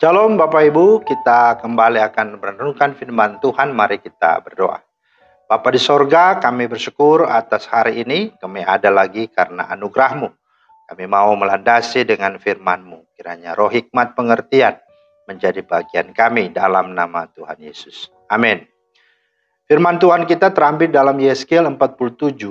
Shalom Bapak Ibu, kita kembali akan merenungkan firman Tuhan. Mari kita berdoa. Bapa di sorga, kami bersyukur atas hari ini. Kami ada lagi karena anugerah-Mu. Kami mau melandasi dengan firman-Mu. Kiranya roh hikmat pengertian menjadi bagian kami dalam nama Tuhan Yesus. Amin. Firman Tuhan kita terambil dalam Yeskil 47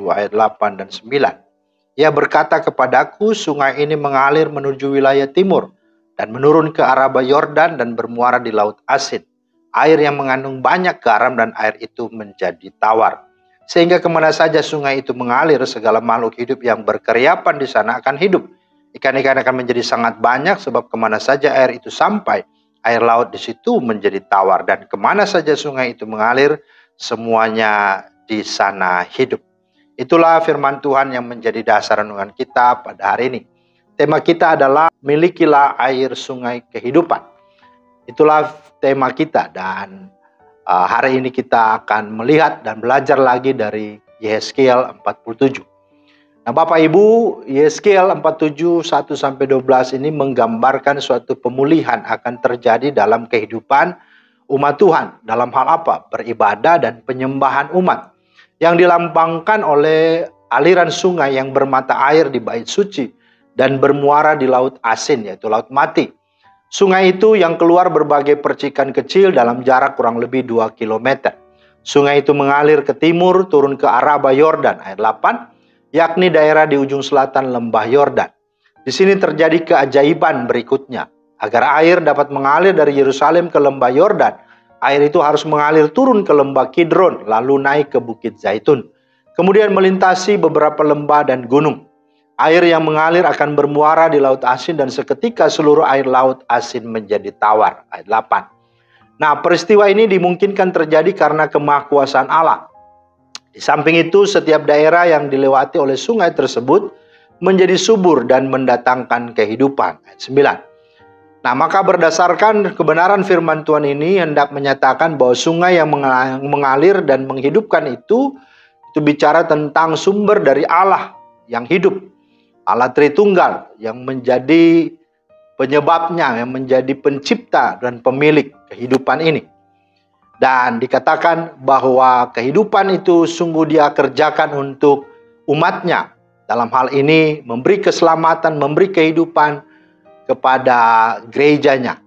ayat 8 dan 9. Ia berkata kepadaku, sungai ini mengalir menuju wilayah timur dan menurun ke arah Yordan dan bermuara di Laut Asin. Air yang mengandung banyak garam dan air itu menjadi tawar. Sehingga kemana saja sungai itu mengalir, segala makhluk hidup yang berkeriapan di sana akan hidup. Ikan-ikan akan menjadi sangat banyak sebab kemana saja air itu sampai, air laut di situ menjadi tawar. Dan kemana saja sungai itu mengalir, semuanya di sana hidup. Itulah firman Tuhan yang menjadi dasar renungan kita pada hari ini. Tema kita adalah milikilah air sungai kehidupan. Itulah tema kita dan hari ini kita akan melihat dan belajar lagi dari Yeskil 47. Nah Bapak Ibu, Yeskil 47 1-12 ini menggambarkan suatu pemulihan akan terjadi dalam kehidupan umat Tuhan. Dalam hal apa? Beribadah dan penyembahan umat. Yang dilambangkan oleh aliran sungai yang bermata air di bait suci dan bermuara di Laut Asin, yaitu Laut Mati. Sungai itu yang keluar berbagai percikan kecil dalam jarak kurang lebih 2 km. Sungai itu mengalir ke timur, turun ke arah Yordan, ayat 8, yakni daerah di ujung selatan lembah Yordan. Di sini terjadi keajaiban berikutnya. Agar air dapat mengalir dari Yerusalem ke lembah Yordan, air itu harus mengalir turun ke lembah Kidron, lalu naik ke Bukit Zaitun. Kemudian melintasi beberapa lembah dan gunung. Air yang mengalir akan bermuara di Laut Asin dan seketika seluruh air Laut Asin menjadi tawar. Ayat 8. Nah, peristiwa ini dimungkinkan terjadi karena kemahakuasaan Allah. Di samping itu, setiap daerah yang dilewati oleh sungai tersebut menjadi subur dan mendatangkan kehidupan. Ayat 9. Nah, maka berdasarkan kebenaran firman Tuhan ini hendak menyatakan bahwa sungai yang mengalir dan menghidupkan itu bicara tentang sumber dari Allah yang hidup. Allah Tritunggal yang menjadi penyebabnya, yang menjadi pencipta dan pemilik kehidupan ini. Dan dikatakan bahwa kehidupan itu sungguh Dia kerjakan untuk umatnya. Dalam hal ini memberi keselamatan, memberi kehidupan kepada gerejanya.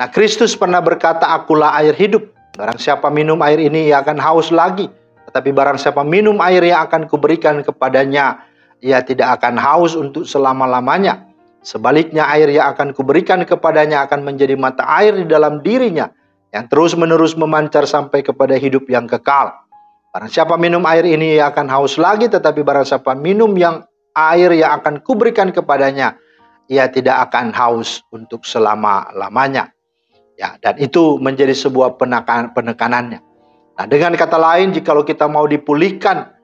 Nah, Kristus pernah berkata, akulah air hidup. Barang siapa minum air ini, ia akan haus lagi. Tetapi barang siapa minum air yang akan kuberikan kepadanya, ia tidak akan haus untuk selama-lamanya. Sebaliknya air yang akan kuberikan kepadanya akan menjadi mata air di dalam dirinya, yang terus-menerus memancar sampai kepada hidup yang kekal. Barang siapa minum air ini, ia akan haus lagi. Tetapi barang siapa minum air yang akan kuberikan kepadanya, ia tidak akan haus untuk selama-lamanya. Ya, dan itu menjadi sebuah penekanannya. Nah, dengan kata lain, jikalau kita mau dipulihkan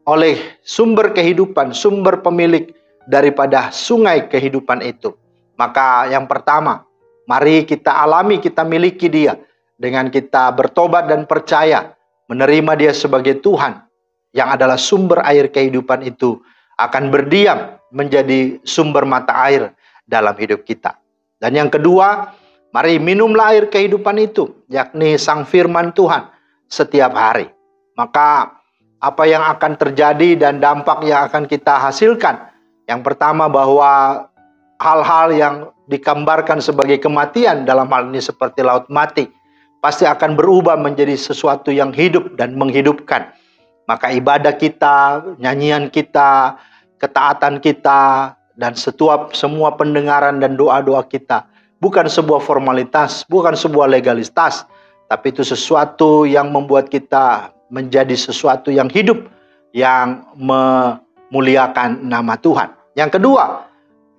oleh sumber kehidupan, sumber pemilik daripada sungai kehidupan itu, maka yang pertama, mari kita alami, kita miliki Dia dengan kita bertobat dan percaya, menerima Dia sebagai Tuhan yang adalah sumber air kehidupan itu, akan berdiam menjadi sumber mata air dalam hidup kita. Dan yang kedua, mari minumlah air kehidupan itu, yakni Sang Firman Tuhan setiap hari. Maka apa yang akan terjadi dan dampak yang akan kita hasilkan? Yang pertama, bahwa hal-hal yang digambarkan sebagai kematian, dalam hal ini seperti laut mati, pasti akan berubah menjadi sesuatu yang hidup dan menghidupkan. Maka ibadah kita, nyanyian kita, ketaatan kita, dan semua pendengaran dan doa-doa kita bukan sebuah formalitas, bukan sebuah legalitas, tapi itu sesuatu yang membuat kita menjadi sesuatu yang hidup, yang memuliakan nama Tuhan. Yang kedua,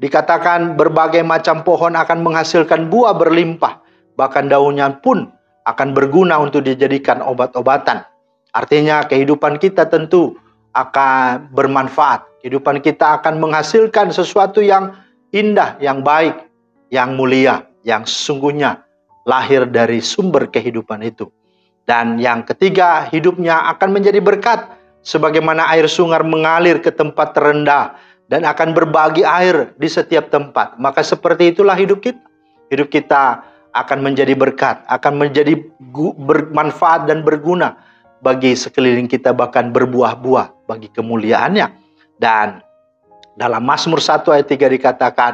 dikatakan berbagai macam pohon akan menghasilkan buah berlimpah, bahkan daunnya pun akan berguna untuk dijadikan obat-obatan. Artinya kehidupan kita tentu akan bermanfaat. Kehidupan kita akan menghasilkan sesuatu yang indah, yang baik, yang mulia, yang sesungguhnya lahir dari sumber kehidupan itu. Dan yang ketiga, hidupnya akan menjadi berkat, sebagaimana air sungai mengalir ke tempat terendah dan akan berbagi air di setiap tempat. Maka seperti itulah hidup kita. Hidup kita akan menjadi berkat, akan menjadi bermanfaat dan berguna bagi sekeliling kita, bahkan berbuah-buah bagi kemuliaannya. Dan dalam Mazmur 1 ayat 3 dikatakan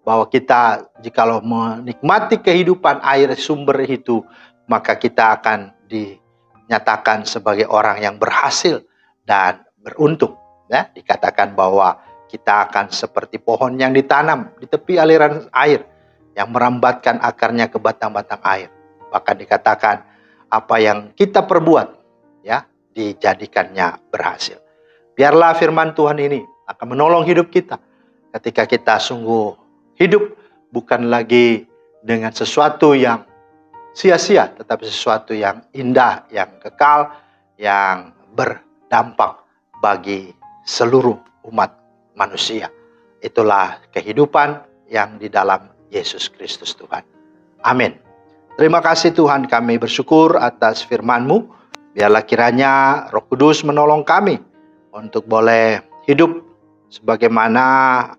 bahwa kita jikalau menikmati kehidupan air sumber itu, maka kita akan dinyatakan sebagai orang yang berhasil dan beruntung. Ya, dikatakan bahwa kita akan seperti pohon yang ditanam di tepi aliran air, yang merambatkan akarnya ke batang-batang air. Bahkan dikatakan apa yang kita perbuat, ya, dijadikannya berhasil. Biarlah firman Tuhan ini akan menolong hidup kita ketika kita sungguh hidup bukan lagi dengan sesuatu yang sia-sia, tetapi sesuatu yang indah, yang kekal, yang berdampak bagi seluruh umat manusia. Itulah kehidupan yang di dalam Yesus Kristus Tuhan. Amin. Terima kasih Tuhan, kami bersyukur atas firman-Mu. Biarlah kiranya Roh Kudus menolong kami untuk boleh hidup sebagaimana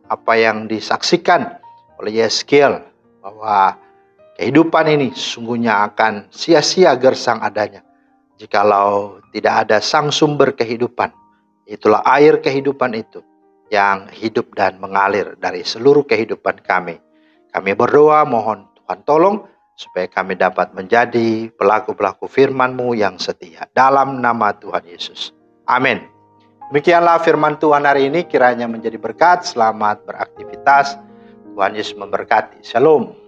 apa yang disaksikan oleh Yeskiel, bahwa kehidupan ini sungguhnya akan sia-sia gersang adanya jikalau tidak ada sang sumber kehidupan. Itulah air kehidupan itu yang hidup dan mengalir dari seluruh kehidupan kami. Kami berdoa mohon Tuhan tolong supaya kami dapat menjadi pelaku-pelaku firman-Mu yang setia. Dalam nama Tuhan Yesus. Amin. Demikianlah firman Tuhan hari ini, kiranya menjadi berkat. Selamat beraktivitas. Tuhan Yesus memberkati. Shalom.